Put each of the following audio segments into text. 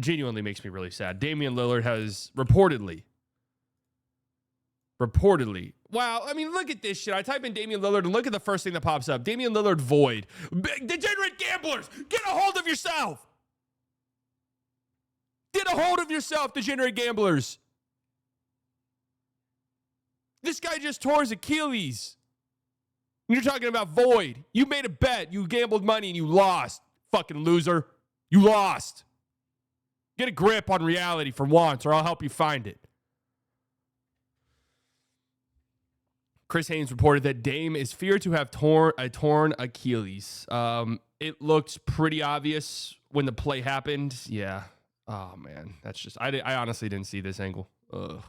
genuinely makes me really sad. Damian Lillard has reportedly. Wow, I mean, look at this shit. I type in Damian Lillard and look at the first thing that pops up. Damian Lillard void. Degenerate gamblers, get a hold of yourself. Get a hold of yourself, degenerate gamblers. This guy just tore his Achilles. You're talking about void. You made a bet. You gambled money and you lost. Fucking loser. You lost. Get a grip on reality for once, or I'll help you find it. Chris Haynes reported that Dame is feared to have torn Achilles. It looked pretty obvious when the play happened. Yeah. Oh, man. That's just... I honestly didn't see this angle. Ugh.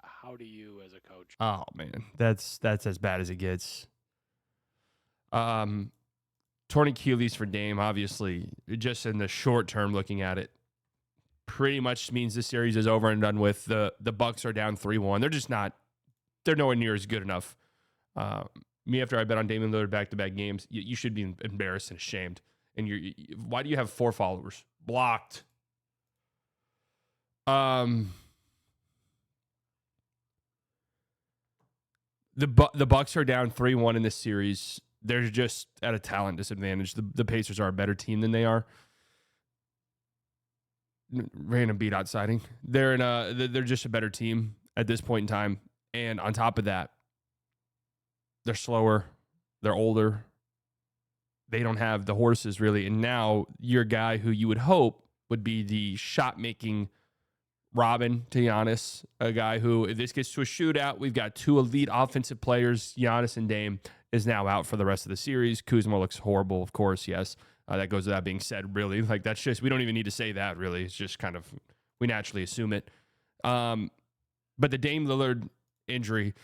How do you, as a coach... Oh, man. That's as bad as it gets. Torn Achilles for Dame, obviously, just in the short term looking at it, pretty much means this series is over and done with. The Bucks are down 3-1. They're just not... They're nowhere near as good enough. Me, after I bet on Damian Lillard back-to-back games, you should be embarrassed and ashamed. And why do you have 4 followers? Blocked. The Bucks are down 3-1 in this series. They're just at a talent disadvantage. The Pacers are a better team than they are. Random beat out siding. They're just a better team at this point in time. And on top of that, they're slower. They're older. They don't have the horses, really. And now your guy who you would hope would be the shot-making Robin to Giannis, a guy who, if this gets to a shootout, we've got 2 elite offensive players, Giannis and Dame, is now out for the rest of the series. Kuzma looks horrible, of course, yes. That goes without being said, really. Like, that's just, we don't even need to say that, really. It's just kind of, we naturally assume it. But the Dame Lillard injury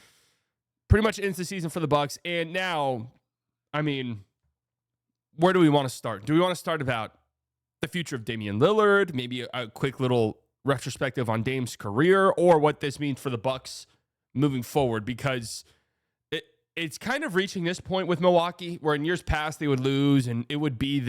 pretty much ends the season for the Bucks. And now, I mean, where do we want to start? Do we want to start about the future of Damian Lillard, maybe a quick little retrospective on Dame's career, or what this means for the Bucks moving forward? Because it's kind of reaching this point with Milwaukee where in years past they would lose and it would be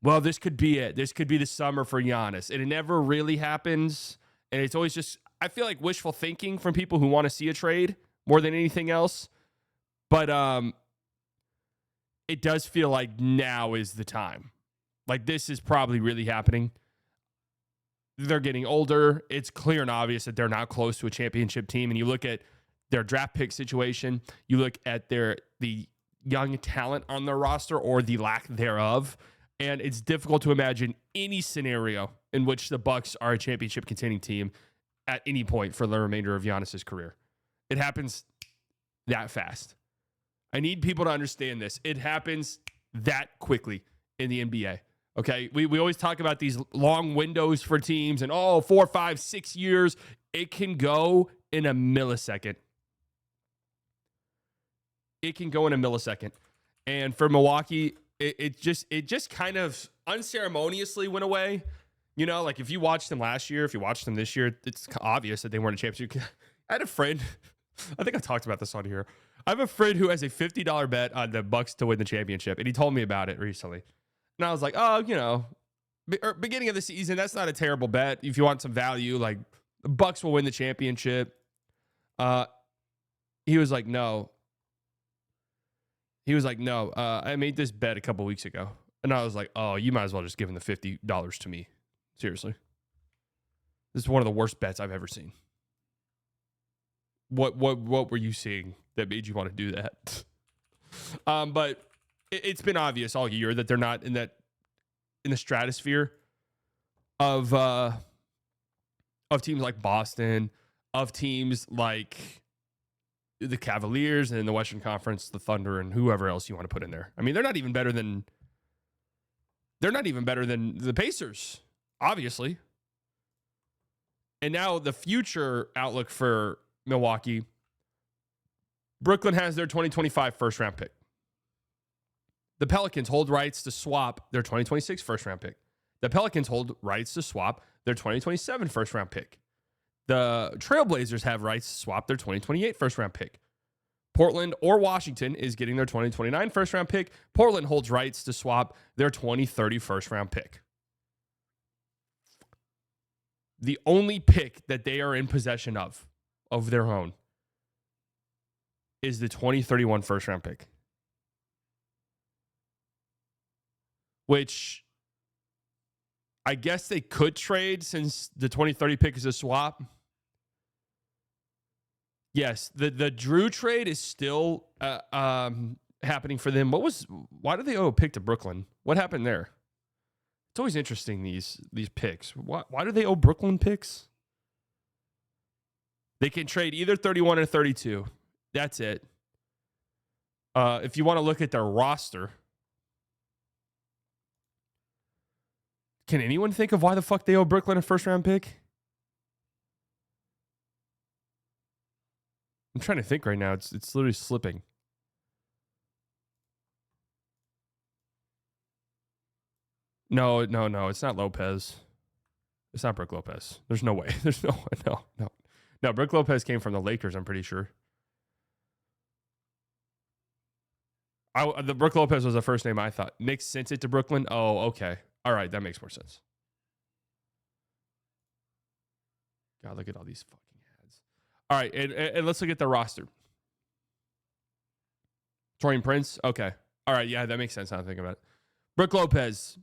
well, this could be it. This could be the summer for Giannis. And it never really happens. And it's always just, I feel like, wishful thinking from people who want to see a trade more than anything else. But it does feel like now is the time. Like, this is probably really happening. They're getting older. It's clear and obvious that they're not close to a championship team. And you look at their draft pick situation, you look at the young talent on their roster or the lack thereof, and it's difficult to imagine any scenario in which the Bucks are a championship contending team at any point for the remainder of Giannis's career. It happens that fast. I need people to understand this. It happens that quickly in the NBA. Okay, we always talk about these long windows for teams and 4, 5, 6 years. It can go in a millisecond. It can go in a millisecond. And for Milwaukee, it just kind of unceremoniously went away. You know, like if you watched them last year, if you watched them this year, it's obvious that they weren't a championship. I had a friend, I think I talked about this on here. I have a friend who has a $50 bet on the Bucks to win the championship, and he told me about it recently. And I was like, oh, you know, beginning of the season, that's not a terrible bet. If you want some value, like the Bucks will win the championship. He was like, no. I made this bet a couple weeks ago. And I was like, oh, you might as well just give him the $50 to me. Seriously. This is one of the worst bets I've ever seen. What were you seeing that made you want to do that? But it's been obvious all year that they're not in the stratosphere of teams like Boston, of teams like the Cavaliers, and in the Western Conference, the Thunder, and whoever else you want to put in there. I mean, they're not even better than the Pacers, obviously. And now the future outlook for Milwaukee, Brooklyn has their 2025 first round pick. The Pelicans hold rights to swap their 2026 first round pick. The Pelicans hold rights to swap their 2027 first round pick. The Trailblazers have rights to swap their 2028 first round pick. Portland or Washington is getting their 2029 first round pick. Portland holds rights to swap their 2030 first round pick. The only pick that they are in possession of their own, is the 2031 first round pick. Which I guess they could trade since the 2030 pick is a swap. Yes, the Drew trade is still happening for them. Why do they owe a pick to Brooklyn? What happened there? It's always interesting, these picks. Why do they owe Brooklyn picks? They can trade either 31 or 32. That's it. If you want to look at their roster, can anyone think of why the fuck they owe Brooklyn a first-round pick? I'm trying to think right now. It's literally slipping. No. It's not Lopez. It's not Brook Lopez. There's no way. There's no. No, Brook Lopez came from the Lakers, I'm pretty sure. The Brook Lopez was the first name I thought. Knicks sent it to Brooklyn. Oh, okay. All right, that makes more sense. God, look at all these fucking ads. All right, and let's look at the roster. Torian Prince. Okay. All right, yeah, that makes sense now I'm thinking about it. Brook Lopez.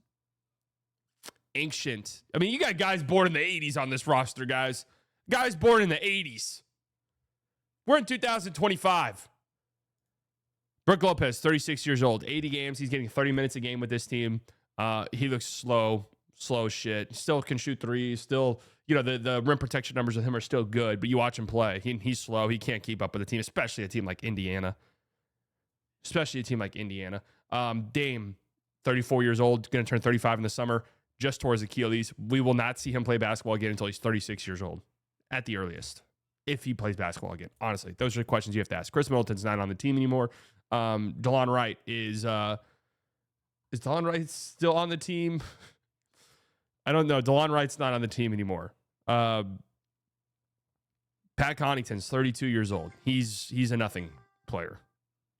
Ancient. I mean, you got guys born in the 80s on this roster, guys. Guys born in the 80s. We're in 2025. Brook Lopez, 36 years old, 80 games. He's getting 30 minutes a game with this team. He looks slow shit. Still can shoot threes. Still, the rim protection numbers with him are still good, but you watch him play. He's slow. He can't keep up with a team, especially a team like Indiana. Dame, 34 years old, going to turn 35 in the summer, just towards Achilles. We will not see him play basketball again until he's 36 years old at the earliest, if he plays basketball again. Honestly, those are the questions you have to ask. Chris Middleton's not on the team anymore. DeLon Wright is DeLon Wright still on the team? I don't know. DeLon Wright's not on the team anymore. Pat Connaughton's 32 years old. He's a nothing player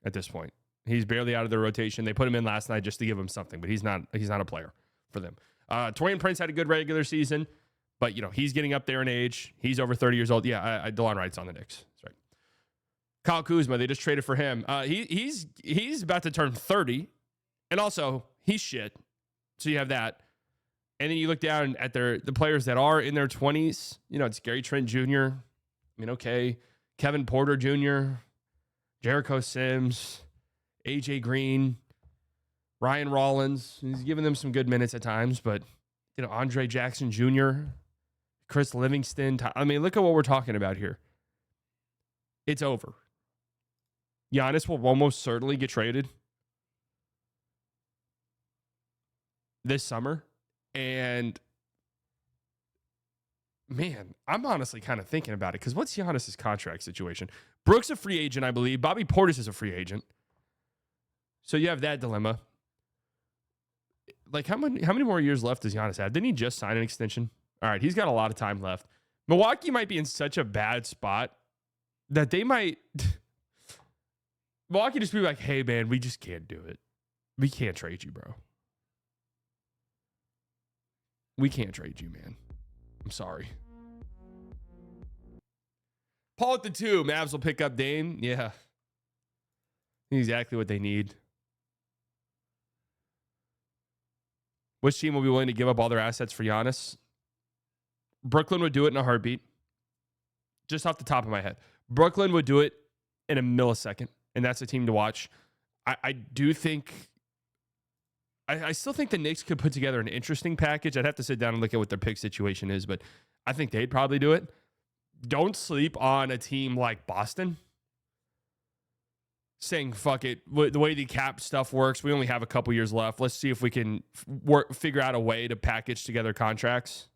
at this point. He's barely out of the rotation. They put him in last night just to give him something, but he's not a player for them. Torian Prince had a good regular season, but he's getting up there in age. He's over 30 years old. Yeah, DeLon Wright's on the Knicks. That's right. Kyle Kuzma, they just traded for him. He's about to turn 30, and also he's shit. So you have that, and then you look down at the players that are in their 20s. It's Gary Trent Jr. Okay, Kevin Porter Jr., Jericho Sims, AJ Green, Ryan Rollins. He's giving them some good minutes at times, but Andre Jackson Jr., Chris Livingston. Look at what we're talking about here. It's over. Giannis will almost certainly get traded this summer. And, man, I'm honestly kind of thinking about it, because what's Giannis' contract situation? Brooks a free agent, I believe. Bobby Portis is a free agent. So you have that dilemma. Like, how many more years left does Giannis have? Didn't he just sign an extension? All right, he's got a lot of time left. Milwaukee might be in such a bad spot that they might... Milwaukee just be like, hey, man, we just can't do it. We can't trade you, bro. We can't trade you, man. I'm sorry. Paul at the 2. Mavs will pick up Dame. Yeah. Exactly what they need. Which team will be willing to give up all their assets for Giannis? Brooklyn would do it in a heartbeat. Just off the top of my head. Brooklyn would do it in a millisecond, and that's a team to watch. I do think... I still think the Knicks could put together an interesting package. I'd have to sit down and look at what their pick situation is, but I think they'd probably do it. Don't sleep on a team like Boston saying, fuck it. The way the cap stuff works, we only have a couple years left. Let's see if we can figure out a way to package together contracts.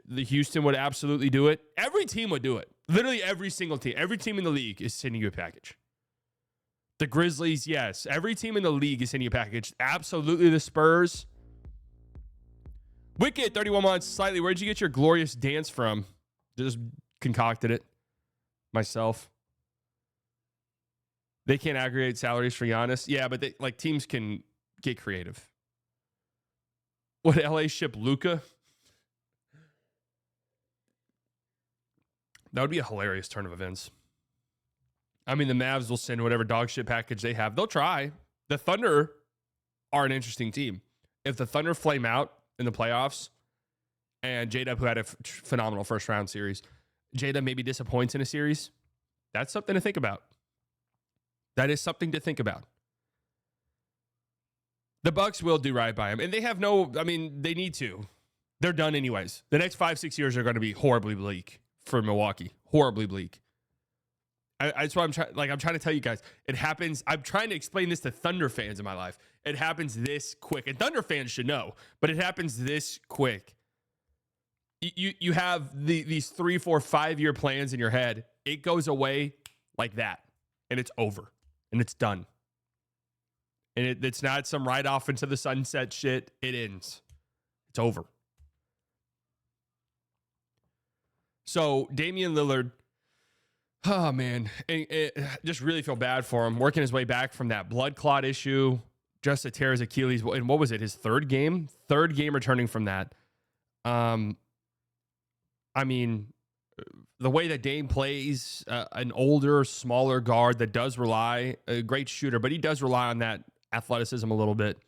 The Houston would absolutely do it. Every team would do it. Literally every single team. Every team in the league is sending you a package. The Grizzlies, yes. Every team in the league is sending you a package. Absolutely the Spurs. Wicked, 31 months. Slightly, where'd you get your glorious dance from? Just concocted it myself. They can't aggregate salaries for Giannis. Yeah, but teams can get creative. Would LA ship Luka? That would be a hilarious turn of events. I mean, the Mavs will send whatever dog shit package they have. They'll try. The Thunder are an interesting team. If the Thunder flame out in the playoffs, and J-Dub, who had a phenomenal first round series, J-Dub maybe disappoints in a series, that's something to think about. That is something to think about. The Bucks will do right by him. And they have they need to. They're done anyways. The next 5-6 years are going to be horribly bleak for Milwaukee. Horribly bleak. That's what I'm trying to tell you guys. It happens. I'm trying to explain this to Thunder fans in my life. It happens this quick. And Thunder fans should know, but it happens this quick. You have these 3, 4, 5-year plans in your head. It goes away like that. And it's over. And it's done. And it's not some ride off into the sunset shit. It ends. It's over. So Damian Lillard, oh man, just really feel bad for him. Working his way back from that blood clot issue, just to tear his Achilles. And what was it? His third game returning from that. I mean, the way that Dame plays, an older, smaller guard that does rely, a great shooter, but he does rely on that athleticism a little bit.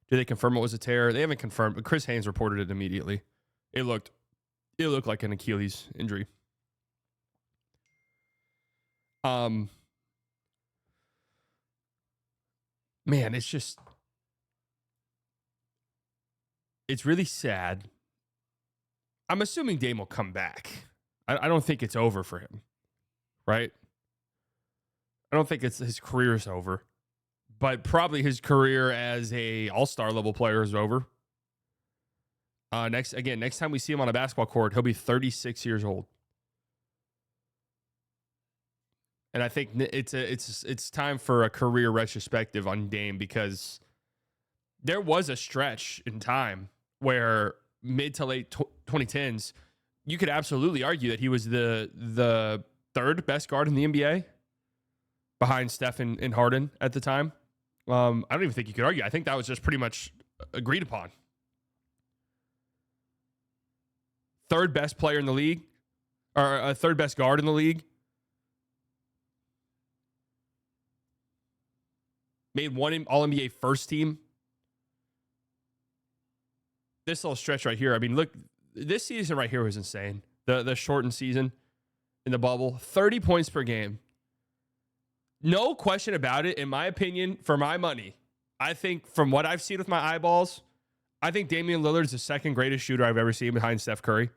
Do they confirm it was a tear? They haven't confirmed, but Chris Haynes reported it immediately. It looked like an Achilles injury. Man, it's really sad. I'm assuming Dame will come back. I don't think it's over for him, right? I don't think his career is over, but probably his career as a all-star level player is over. Next time we see him on a basketball court, he'll be 36 years old. And I think it's time for a career retrospective on Dame, because there was a stretch in time where mid to late 2010s, you could absolutely argue that he was the third best guard in the NBA behind Steph and Harden at the time. I don't even think you could argue. I think that was just pretty much agreed upon. Third best player in the league, or third best guard in the league. Made one All-NBA first team. This little stretch right here, I mean, look, this season right here was insane. The shortened season in the bubble, 30 points per game. No question about it, in my opinion, for my money. I think from what I've seen with my eyeballs, I think Damian Lillard is the second greatest shooter I've ever seen behind Steph Curry.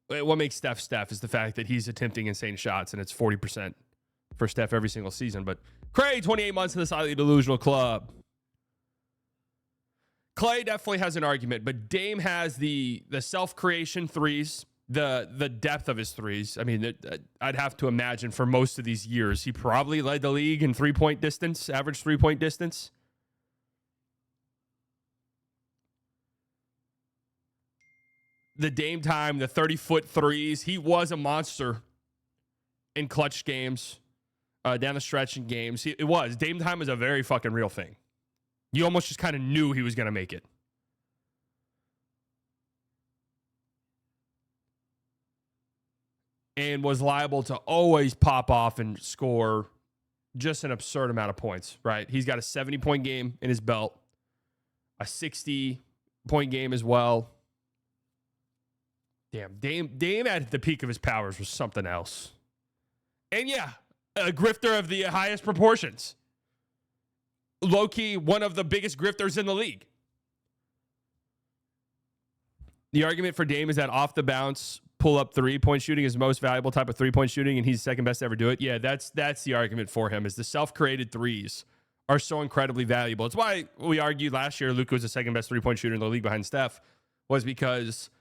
What makes Steph Steph is the fact that he's attempting insane shots, and it's 40% for Steph every single season. But Clay, 28 months in this highly delusional club. Clay definitely has an argument, but Dame has the self-creation threes, the depth of his threes. I mean, I'd have to imagine for most of these years, he probably led the league in three-point distance, average three-point distance. The Dame time, the 30-foot threes, he was a monster in clutch games, down the stretch in games. It was. Dame time is a very fucking real thing. You almost just kind of knew he was going to make it. And was liable to always pop off and score just an absurd amount of points, right? He's got a 70-point game in his belt, a 60-point game as well. Damn, Dame at the peak of his powers was something else. And yeah, a grifter of the highest proportions. Low-key, one of the biggest grifters in the league. The argument for Dame is that off-the-bounce, pull-up three-point shooting is the most valuable type of three-point shooting, and he's second best to ever do it. Yeah, that's the argument for him, is the self-created threes are so incredibly valuable. It's why we argued last year Luka was the second best three-point shooter in the league behind Steph, was because,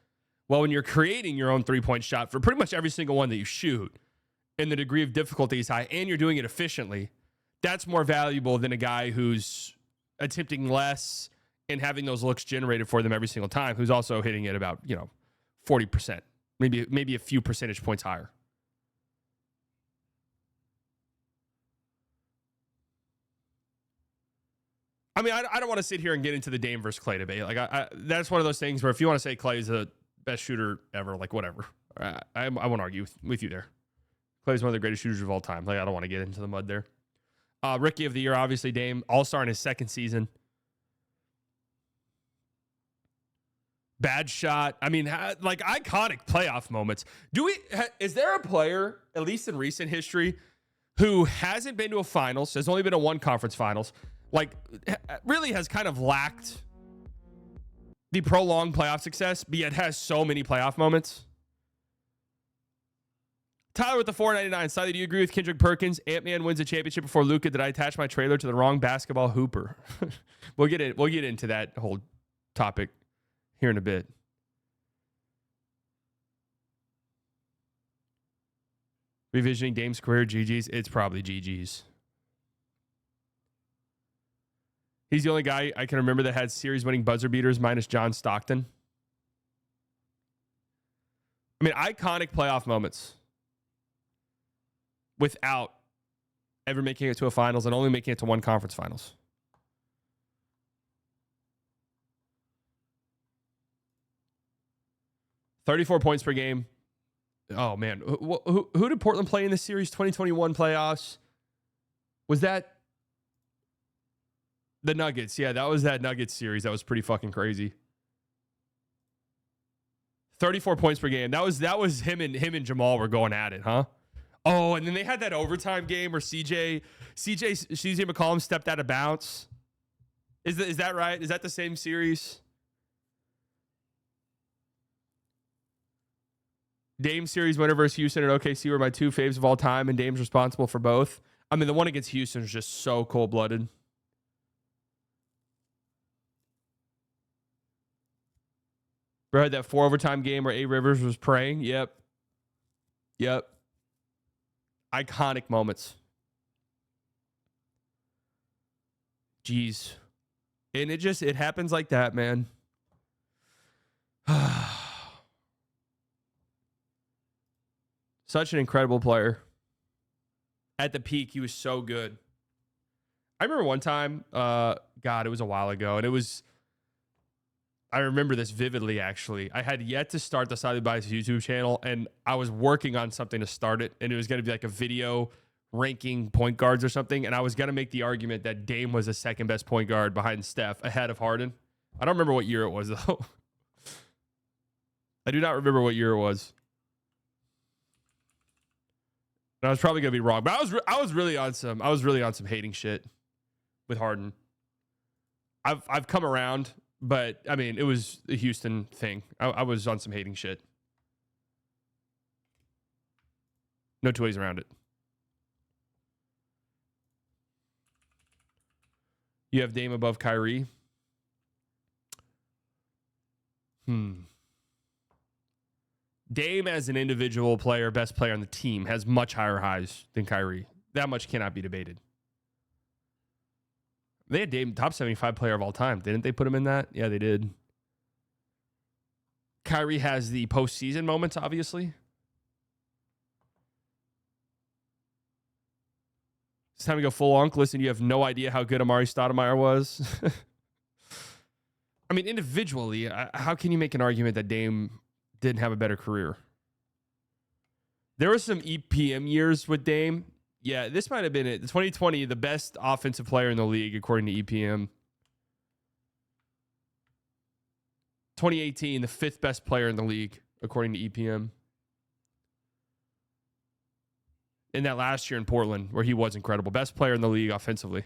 well, when you're creating your own three-point shot for pretty much every single one that you shoot, and the degree of difficulty is high, and you're doing it efficiently, that's more valuable than a guy who's attempting less and having those looks generated for them every single time, who's also hitting it about, 40%, maybe a few percentage points higher. I mean, I don't want to sit here and get into the Dame versus Clay debate. Like, that's one of those things where if you want to say Clay's the best shooter ever, like, whatever. I won't argue with you there. Clay's one of the greatest shooters of all time. Like, I don't want to get into the mud there. Rookie of the year, obviously, Dame. All-star in his second season. Bad shot. I mean, like, iconic playoff moments. Is there a player, at least in recent history, who hasn't been to a finals, has only been to one conference finals, like, really has kind of lacked the prolonged playoff success, but yet has so many playoff moments? Tyler with the $4.99. Slightly, do you agree with Kendrick Perkins? Ant-Man wins a championship before Luka. Did I attach my trailer to the wrong basketball hooper? We'll get into that whole topic here in a bit. Revisiting Dame's career, GG's. It's probably GG's. He's the only guy I can remember that had series-winning buzzer beaters minus John Stockton. I mean, iconic playoff moments without ever making it to a finals and only making it to one conference finals. $34 points per game. Oh, man. Who did Portland play in the series 2021 playoffs? Was that the Nuggets? Yeah, that was that Nuggets series. That was pretty fucking crazy. 34 points per game. That was him and Jamal were going at it, huh? Oh, and then they had that overtime game where CJ McCollum stepped out of bounds. Is that right? Is that the same series? Dame series winner versus Houston and OKC were my two faves of all time, and Dame's responsible for both. I mean, the one against Houston is just so cold-blooded. Bro had that 4 overtime game where A. Rivers was praying. Yep. Iconic moments. Jeez. And it happens like that, man. Such an incredible player. At the peak, he was so good. I remember one time, God, it was a while ago, and I remember this vividly, actually. I had yet to start the Silently Biased YouTube channel, and I was working on something to start it, and it was going to be like a video ranking point guards or something, and I was going to make the argument that Dame was the second best point guard behind Steph, ahead of Harden. I don't remember what year it was, though. I do not remember what year it was. And I was probably going to be wrong, but I was really on some hating shit with Harden. I've come around. But, I mean, it was a Houston thing. I was on some hating shit. No two ways around it. You have Dame above Kyrie. Dame as an individual player, best player on the team, has much higher highs than Kyrie. That much cannot be debated. They had Dame top 75 player of all time. Didn't they put him in that? Yeah, they did. Kyrie has the postseason moments, obviously. It's time to go full unk. Listen, you have no idea how good Amari Stoudemire was. I mean, individually, how can you make an argument that Dame didn't have a better career? There were some EPM years with Dame. Yeah, this might have been it. 2020, the best offensive player in the league, according to EPM. 2018, the 5th best player in the league, according to EPM. In that last year in Portland, where he was incredible. Best player in the league offensively.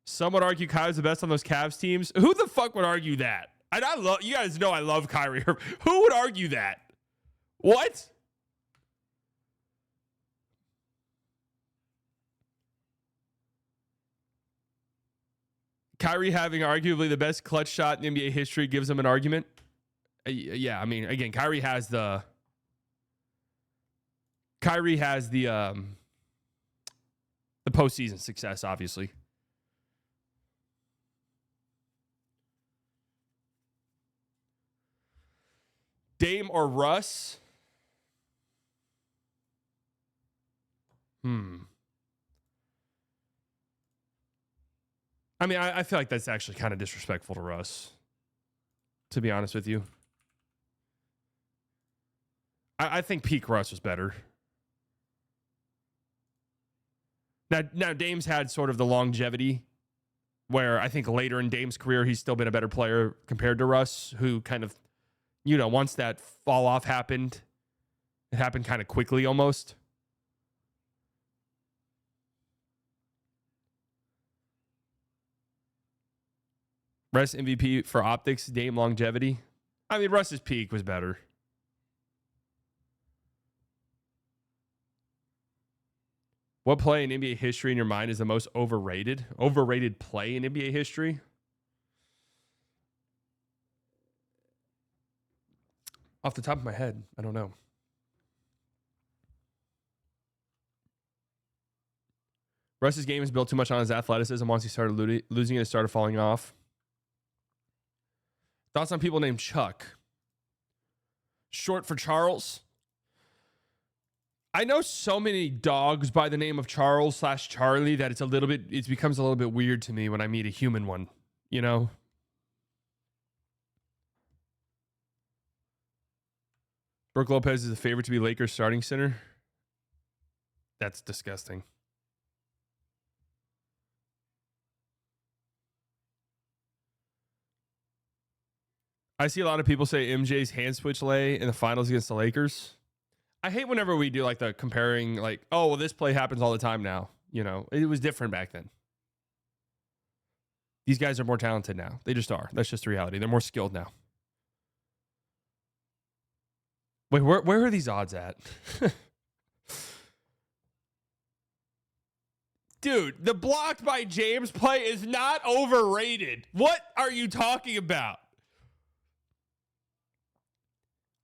Some would argue Kyrie's the best on those Cavs teams. Who the fuck would argue that? I love, you guys know I love Kyrie. Who would argue that? What? Kyrie having arguably the best clutch shot in NBA history gives him an argument. Yeah, I mean, again, Kyrie has the postseason success, obviously. Dame or Russ? I mean, I feel like that's actually kind of disrespectful to Russ, to be honest with you. I think peak Russ was better. Now Dame's had sort of the longevity where I think later in Dame's career, he's still been a better player compared to Russ, who kind of, once that fall off happened, it happened kind of quickly almost. Russ MVP for optics, Dame longevity. I mean, Russ's peak was better. What play in NBA history in your mind is the most overrated? Overrated play in NBA history? Off the top of my head, I don't know. Russ's game is built too much on his athleticism. Once he started losing it, it started falling off. Thoughts on people named Chuck? Short for Charles? I know so many dogs by the name of Charles/Charlie that it becomes a little bit weird to me when I meet a human one, Brook Lopez is the favorite to be Lakers starting center. That's disgusting. I see a lot of people say MJ's hand switch lay in the finals against the Lakers. I hate whenever we do like the comparing, like, oh, well, this play happens all the time now. It was different back then. These guys are more talented now. They just are. That's just the reality. They're more skilled now. Wait, where are these odds at? Dude, the blocked by James play is not overrated. What are you talking about?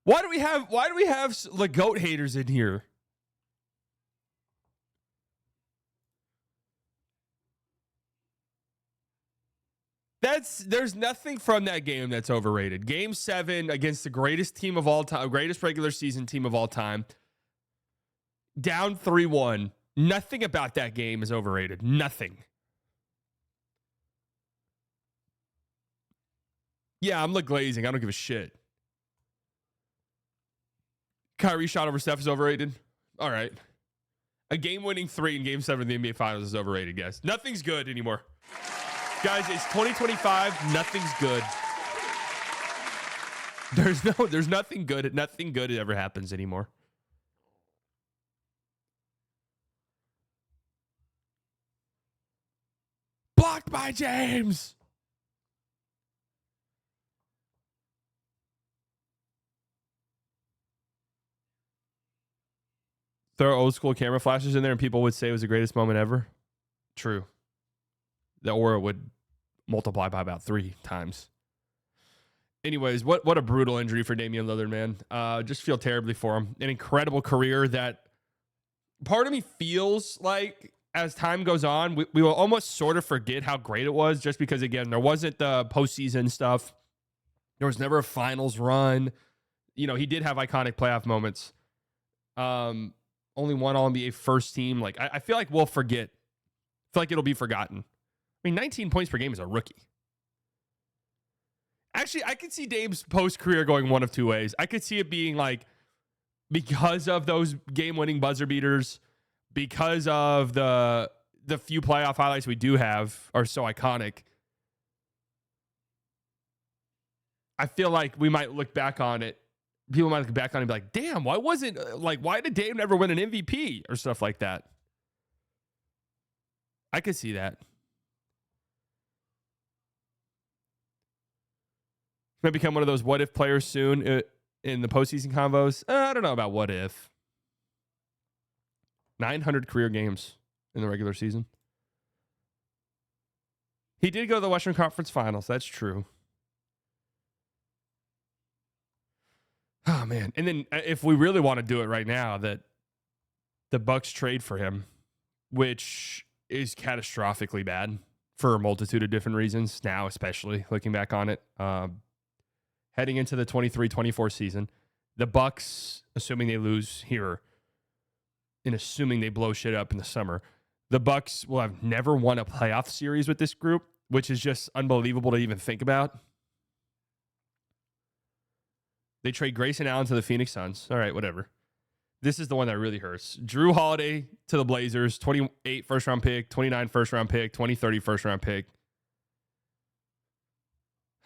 Why do we have the GOAT haters in here? There's nothing from that game that's overrated. Game 7 against the greatest team of all time, greatest regular season team of all time. Down 3-1. Nothing about that game is overrated. Nothing. Yeah, I'm glazing. I don't give a shit. Kyrie shot over Steph is overrated. All right. A game-winning 3 in Game 7 of the NBA Finals is overrated, guys. Nothing's good anymore. Guys, it's 2025. Nothing's good. There's nothing good. Nothing good ever happens anymore. Blocked by James. Throw old school camera flashes in there and people would say it was the greatest moment ever. True. The aura would multiply by about 3 times. Anyways, what a brutal injury for Damian Lillard, man. Just feel terribly for him. An incredible career that part of me feels like as time goes on, we will almost sort of forget how great it was just because, again, there wasn't the postseason stuff. There was never a finals run. He did have iconic playoff moments. Only one All-NBA first team. Like, I feel like we'll forget. I feel like it'll be forgotten. I mean, 19 points per game is a rookie. Actually, I could see Dame's post-career going one of 2 ways. I could see it being like, because of those game-winning buzzer beaters, because of the few playoff highlights we do have are so iconic, I feel like we might look back on it. People might look back on it and be like, damn, why did Dame never win an MVP or stuff like that? I could see that. Might become one of those what if players soon in the postseason combos. I don't know about what if. 900 career games in the regular season. He did go to the Western Conference Finals. That's true. Oh, man. And then if we really want to do it right now, that the Bucks trade for him, which is catastrophically bad for a multitude of different reasons, now especially looking back on it. Heading into the 23-24 season, the Bucks, assuming they lose here and assuming they blow shit up in the summer, the Bucks will have never won a playoff series with this group, which is just unbelievable to even think about. They trade Grayson Allen to the Phoenix Suns. All right, whatever. This is the one that really hurts. Drew Holiday to the Blazers, 28 first-round pick, 29 first-round pick, 30 first-round pick.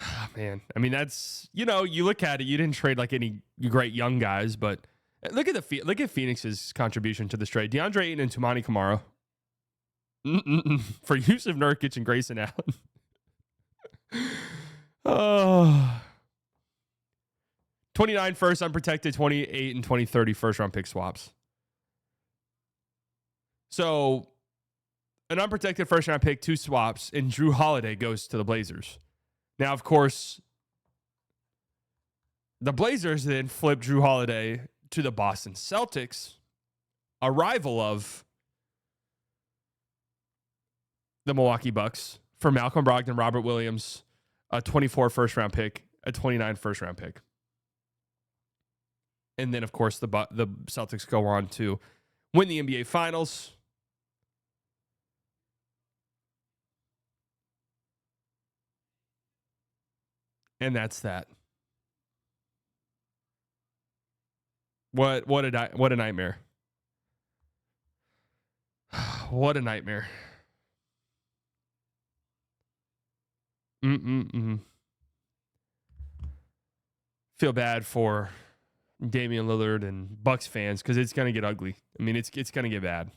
Oh, man, I mean, that's, you look at it, you didn't trade like any great young guys, but look at Phoenix's contribution to this trade. DeAndre Ayton and Tumani Kamara for Yusuf Nurkic and Grayson Allen. Oh. 29 first unprotected, 28 and 30 first round pick swaps. So an unprotected first round pick, 2 swaps, and Drew Holiday goes to the Blazers. Now, of course, the Blazers then flip Drew Holiday to the Boston Celtics, a rival of the Milwaukee Bucks, for Malcolm Brogdon, Robert Williams, a 24 first round pick, a 29 first round pick. And then, of course, the Celtics go on to win the NBA Finals. And that's that. What a nightmare. What a nightmare. Feel bad for Damian Lillard and Bucks fans because it's going to get ugly. I mean, it's going to get bad.